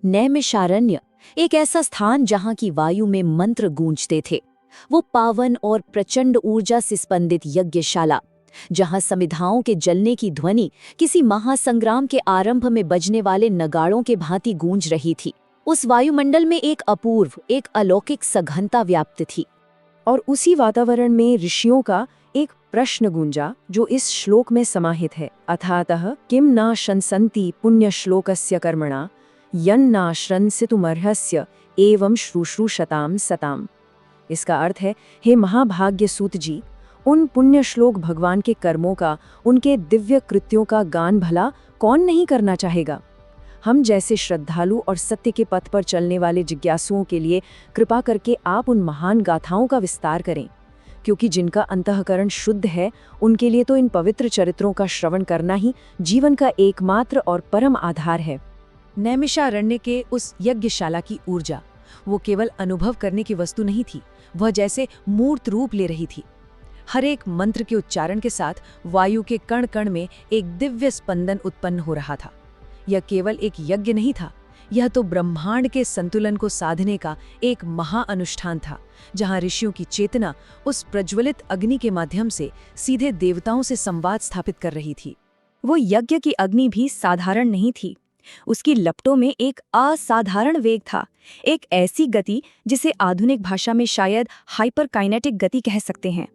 नैमिषारण्य एक ऐसा स्थान जहां की वायु में मंत्र गूंजते थे। वो पावन और प्रचंड ऊर्जा से स्पंदित यज्ञशाला, जहां समिधाओं के जलने की ध्वनि किसी महासंग्राम के आरंभ में बजने वाले नगाड़ों के भांति गूंज रही थी। उस वायुमंडल में एक अपूर्व, एक अलौकिक सघनता व्याप्त थी। और उसी वातावरण में ऋषियों का एक प्रश्न गूंजा जो इस श्लोक में समाहित है। अथातः किम न शंसन्ति पुण्य श्लोकस्य कर्मणा यन्न श्रंसितुमर्हस्य एवं श्रुश्रूषताम सताम। इसका अर्थ है, हे महाभाग्य सूत जी, उन पुण्य श्लोक भगवान के कर्मों का, उनके दिव्य कृत्यों का गान भला कौन नहीं करना चाहेगा। हम जैसे श्रद्धालु और सत्य के पथ पर चलने वाले जिज्ञासुओं के लिए कृपा करके आप उन महान गाथाओं का विस्तार करें, क्योंकि जिनका अंतःकरण शुद्ध है उनके लिए तो इन पवित्र चरित्रों का श्रवण करना ही जीवन का एकमात्र और परम आधार है। नैमिषारण्य के उस यज्ञशाला की ऊर्जा, वो केवल अनुभव करने की वस्तु नहीं थी, वह जैसे मूर्त रूप ले रही थी। हर एक मंत्र के उच्चारण के साथ वायु के कण कण में एक दिव्य स्पंदन उत्पन्न हो रहा था। यह केवल एक यज्ञ नहीं था, यह तो ब्रह्मांड के संतुलन को साधने का एक महाअनुष्ठान था, जहां ऋषियों की चेतना उस प्रज्वलित अग्नि के माध्यम से सीधे देवताओं से संवाद स्थापित कर रही थी। वो यज्ञ की अग्नि भी साधारण नहीं थी। उसकी लपटों में एक असाधारण वेग था, एक ऐसी गति जिसे आधुनिक भाषा में शायद हाइपरकाइनेटिक गति कह सकते हैं।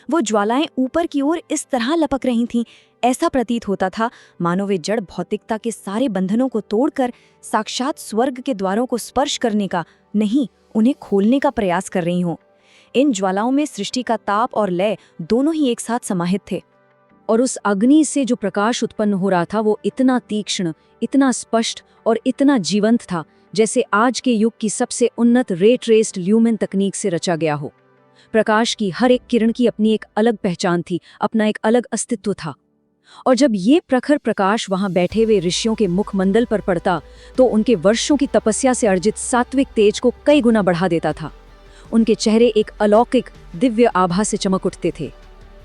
वो ज्वालाएं ऊपर की ओर इस तरह लपक रही थीं, ऐसा प्रतीत होता था मानो वे जड़ भौतिकता के सारे बंधनों को तोड़कर साक्षात स्वर्ग के द्वारों को स्पर्श करने का नहीं, उन्हें खोलने का प्रयास कर रही हों। इन ज्वालाओं में सृष्टि का ताप और लय दोनों ही एक साथ समाहित थे। और उस अग्नि से जो प्रकाश उत्पन्न हो रहा था वो इतना तीक्ष्ण, इतना स्पष्ट और इतना जीवंत था, जैसे आज के युग की सबसे उन्नत रे ट्रेस्ड ल्यूमेन तकनीक से रचा गया हो। प्रकाश की हर एक किरण की अपनी एक अलग पहचान थी, अपना एक अलग अस्तित्व था। और जब ये प्रखर प्रकाश वहां बैठे हुए ऋषियों के मुखमंडल पर पड़ता तो उनके वर्षों की तपस्या से अर्जित सात्विक तेज को कई गुना बढ़ा देता था। उनके चेहरे एक अलौकिक दिव्य आभा से चमक उठते थे।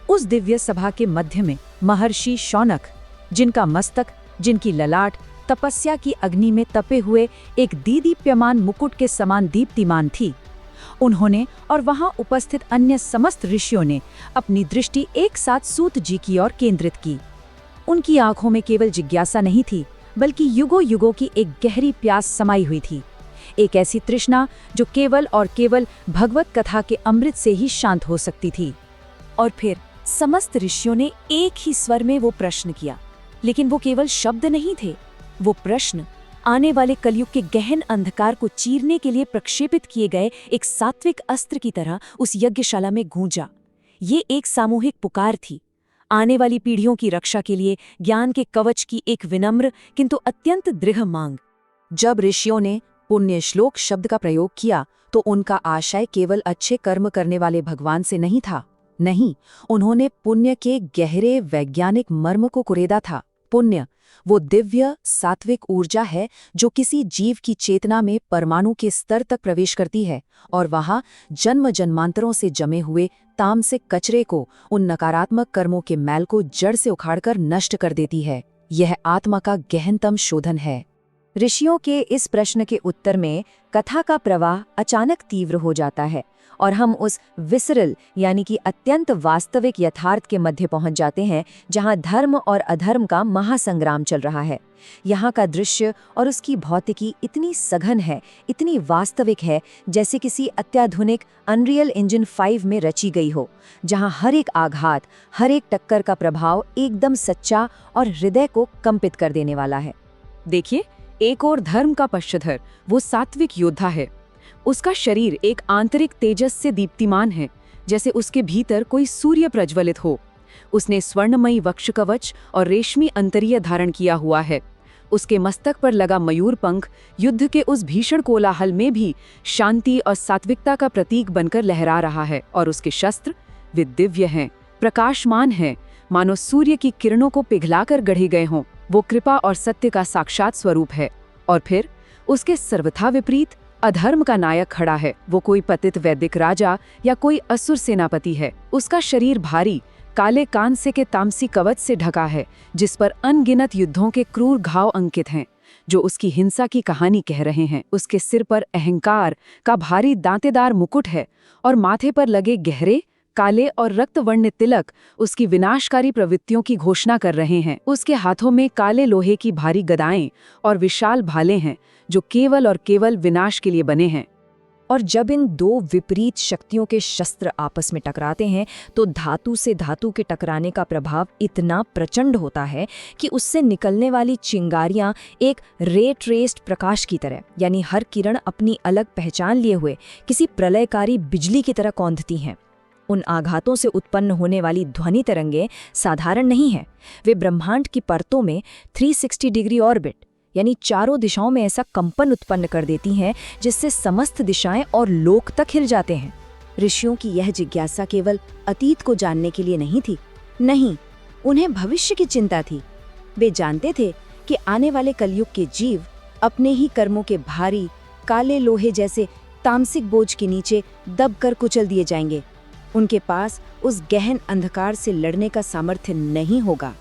उस दिव्य सभा के मध्य में महर्षि शौनक, जिनका मस्तक, जिनकी ललाट तपस्या की अग्नि में तपे हुए एक दीदीप्यमान मुकुट के समान दीप्तिमान थी, उन्होंने और वहां उपस्थित अन्य समस्त ऋषियों ने अपनी दृष्टि एक साथ सूत जी की ओर केंद्रित की। उनकी आंखों में केवल जिज्ञासा नहीं थी, बल्कि युगों युगों की एक गहरी प्यास समाई हुई थी, एक ऐसी तृष्णा जो केवल और केवल भगवत कथा के अमृत से ही शांत हो सकती थी। और फिर समस्त ऋषियों ने एक ही स्वर में वो प्रश्न किया, लेकिन वो केवल शब्द नहीं थे। वो प्रश्न आने वाले कलयुग के गहन अंधकार को चीरने के लिए प्रक्षेपित किए गए एक सात्विक अस्त्र की तरह उस यज्ञशाला में गूंजा। ये एक सामूहिक पुकार थी, आने वाली पीढ़ियों की रक्षा के लिए ज्ञान के कवच की एक विनम्र किंतु अत्यंत दृढ़ मांग। जब ऋषियों ने पुण्य श्लोक शब्द का प्रयोग किया तो उनका आशय केवल अच्छे कर्म करने वाले भगवान से नहीं था। नहीं, उन्होंने पुण्य के गहरे वैज्ञानिक मर्म को कुरेदा था। पुण्य वो दिव्य सात्विक ऊर्जा है जो किसी जीव की चेतना में परमाणु के स्तर तक प्रवेश करती है और वहां जन्म जन्मांतरों से जमे हुए तामसिक कचरे को, उन नकारात्मक कर्मों के मैल को जड़ से उखाड़कर नष्ट कर देती है। यह आत्मा का गहनतम शोधन है। ऋषियों के इस प्रश्न के उत्तर में कथा का प्रवाह अचानक तीव्र हो जाता है और हम उस विसरल यानी कि अत्यंत वास्तविक यथार्थ के मध्य पहुंच जाते हैं, जहां धर्म और अधर्म का महासंग्राम चल रहा है। यहाँ का दृश्य और उसकी भौतिकी इतनी सघन है, इतनी वास्तविक है, जैसे किसी अत्याधुनिक अनरियल इंजन 5 में रची गई हो, जहां हर एक आघात, हर एक टक्कर का प्रभाव एकदम सच्चा और हृदय को कंपित कर देने वाला है। देखिए, एक और धर्म का पक्षधर वो सात्विक योद्धा है। उसका शरीर एक आंतरिक तेजस से दीप्तिमान है, जैसे उसके भीतर कोई सूर्य प्रज्वलित हो। उसने स्वर्णमयी वक्ष कवच और रेशमी अंतरीय धारण किया हुआ है। उसके मस्तक पर लगा मयूर पंख युद्ध के उस भीषण कोलाहल में भी शांति और सात्विकता का प्रतीक बनकर लहरा रहा है। और उसके शस्त्र वे दिव्य हैं, प्रकाशमान हैं, मानो सूर्य की किरणों को पिघलाकर गढ़े गए हों। वो कृपा और सत्य का साक्षात स्वरूप है। और फिर उसके सर्वथा विपरीत अधर्म का नायक खड़ा है। वो कोई पतित वैदिक राजा या कोई असुर सेनापति है। उसका शरीर भारी काले कांसे के तामसी कवच से ढका है, जिस पर अनगिनत युद्धों के क्रूर घाव अंकित हैं। जो उसकी हिंसा की कहानी कह रहे हैं। उसके सिर पर अहंकार का भारी दांतेदार मुकुट है और माथे पर लगे गहरे काले और रक्तवर्ण तिलक उसकी विनाशकारी प्रवृत्तियों की घोषणा कर रहे हैं। उसके हाथों में काले लोहे की भारी गदाएं और विशाल भाले हैं जो केवल और केवल विनाश के लिए बने हैं। और जब इन दो विपरीत शक्तियों के शस्त्र आपस में टकराते हैं तो धातु से धातु के टकराने का प्रभाव इतना प्रचंड होता है कि उससे निकलने वाली चिंगारियां एक रे ट्रेस्ड प्रकाश की तरह, यानी हर किरण अपनी अलग पहचान लिए हुए किसी प्रलयकारी बिजली की तरह कौंधती हैं। उन आघातों से उत्पन्न होने वाली ध्वनि तरंगें साधारण नहीं हैं। वे ब्रह्मांड की परतों में 360 डिग्री ऑर्बिट, यानी चारों दिशाओं में ऐसा कंपन उत्पन्न कर देती हैं जिससे समस्त दिशाएं और लोक तक हिल जाते हैं। ऋषियों की यह जिज्ञासा केवल अतीत को जानने के लिए नहीं थी, नहीं, उन्हें भविष्य की चिंता थी। वे जानते थे कि आने वाले कलयुग के जीव अपने ही कर्मों के भारी काले लोहे जैसे तामसिक बोझ के नीचे दबकर कुचल दिए जाएंगे। उनके पास उस गहन अंधकार से लड़ने का सामर्थ्य नहीं होगा।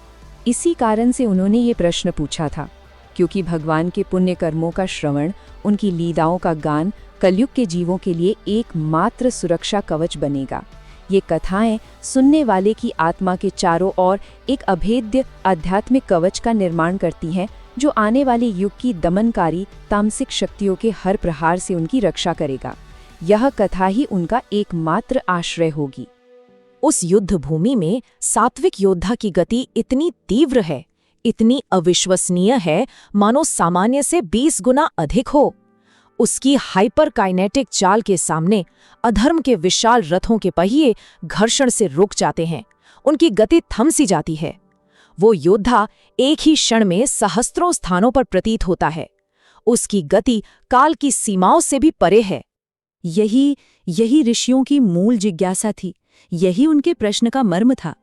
इसी कारण से उन्होंने ये प्रश्न पूछा था, क्योंकि भगवान के पुण्य कर्मों का श्रवण, उनकी लीलाओं का गान कलयुग के जीवों के लिए एकमात्र सुरक्षा कवच बनेगा। ये कथाएं सुनने वाले की आत्मा के चारों ओर एक अभेद्य आध्यात्मिक कवच का निर्माण करती हैं, जो आने वाले युग की दमनकारी तामसिक शक्तियों के हर प्रहार से उनकी रक्षा करेगा। यह कथा ही उनका एकमात्र आश्रय होगी। उस युद्ध भूमि में सात्विक योद्धा की गति इतनी तीव्र है, इतनी अविश्वसनीय है, मानो सामान्य से 20 गुना अधिक हो। उसकी हाइपरकाइनेटिक चाल के सामने अधर्म के विशाल रथों के पहिए घर्षण से रुक जाते हैं, उनकी गति थम सी जाती है। वो योद्धा एक ही क्षण में सहस्त्रों स्थानों पर प्रतीत होता है। उसकी गति काल की सीमाओं से भी परे है। यही ऋषियों की मूल जिज्ञासा थी, यही उनके प्रश्न का मर्म था।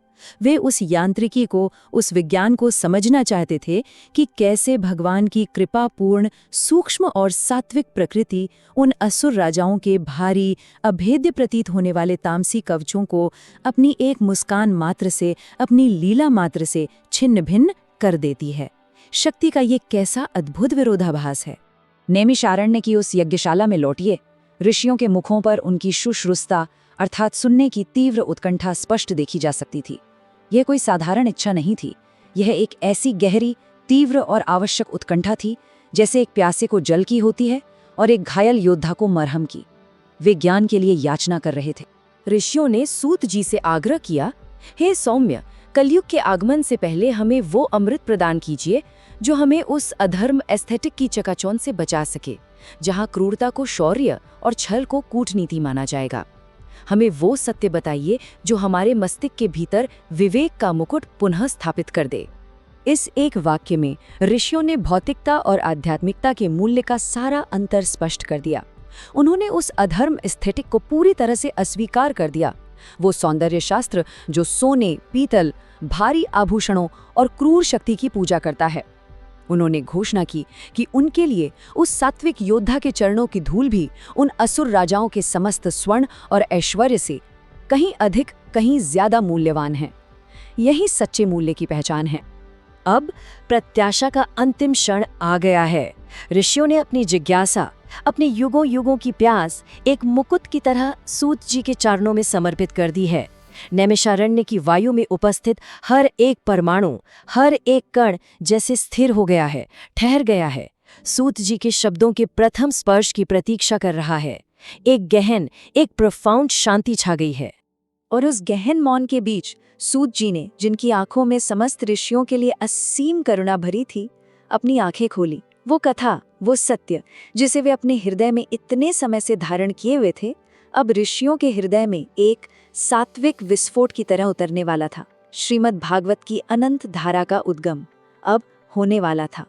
वे उस यांत्रिकी को, उस विज्ञान को समझना चाहते थे कि कैसे भगवान की कृपापूर्ण सूक्ष्म और सात्विक प्रकृति उन असुर राजाओं के भारी अभेद्य प्रतीत होने वाले तामसी कवचों को अपनी एक मुस्कान मात्र से, अपनी लीला मात्र से छिन्न भिन्न कर देती है। शक्ति का ये कैसा अद्भुत विरोधाभास है। नैमिषारण्य की उस यज्ञशाला में लौटिए। ऋषियों के मुखों पर उनकी शुश्रूषता अर्थात सुनने की तीव्र उत्कंठा स्पष्ट देखी जा सकती थी। यह कोई साधारण इच्छा नहीं थी, यह एक ऐसी गहरी, तीव्र और आवश्यक उत्कंठा थी जैसे एक प्यासे को जल की होती है और एक घायल योद्धा को मरहम की। वे ज्ञान के लिए याचना कर रहे थे। ऋषियों ने सूत जी से आग्रह किया, हे सौम्य, कलयुग के आगमन से पहले हमें वो अमृत प्रदान कीजिए जो हमें उस अधर्म एस्थेटिक की चकाचौंध से बचा सके, जहां क्रूरता को शौर्य और छल को कूटनीति माना जाएगा। हमें वो सत्य बताइए जो हमारे मस्तिष्क के भीतर विवेक का मुकुट पुनः स्थापित कर दे। इस एक वाक्य में ऋषियों ने भौतिकता और आध्यात्मिकता के मूल्य का सारा अंतर स्पष्ट कर दिया। उन्होंने उस अधर्म एस्थेटिक को पूरी तरह से अस्वीकार कर दिया। वो सौंदर्य शास्त्र जो सोने, पीतल, भारी आभूषणों और क्रूर शक्ति की पूजा करता है। उन्होंने घोषणा की कि उनके लिए उस सात्विक योद्धा के चरणों की धूल भी उन असुर राजाओं के समस्त स्वर्ण और ऐश्वर्य से कहीं अधिक, कहीं ज्यादा मूल्यवान है। यही सच्चे मूल्य की पहचान है। अब प्रत्याशा का अंतिम क्षण आ गया है। ऋषियों ने अपनी जिज्ञासा, अपने युगों युगों की प्यास एक मुकुट की तरह सूत जी के चरणों में समर्पित कर दी है। नैमिषारण्य की वायु में उपस्थित हर एक परमाणु, हर एक कण जैसे स्थिर हो गया है, ठहर गया है। सूत जी के शब्दों के प्रथम स्पर्श की प्रतीक्षा कर रहा है। एक गहन, एक प्रोफाउंड शांति छा गई है। और उस गहन मौन के बीच सूत जी ने, जिनकी आंखों में समस्त ऋषियों के लिए असीम करुणा भरी थी, अपनी आंखें खोली। वो कथा, वो सत्य जिसे वे अपने हृदय में इतने समय से धारण किए हुए थे, अब ऋषियों के हृदय में एक सात्विक विस्फोट की तरह उतरने वाला था। श्रीमद् भागवत की अनंत धारा का उद्गम अब होने वाला था।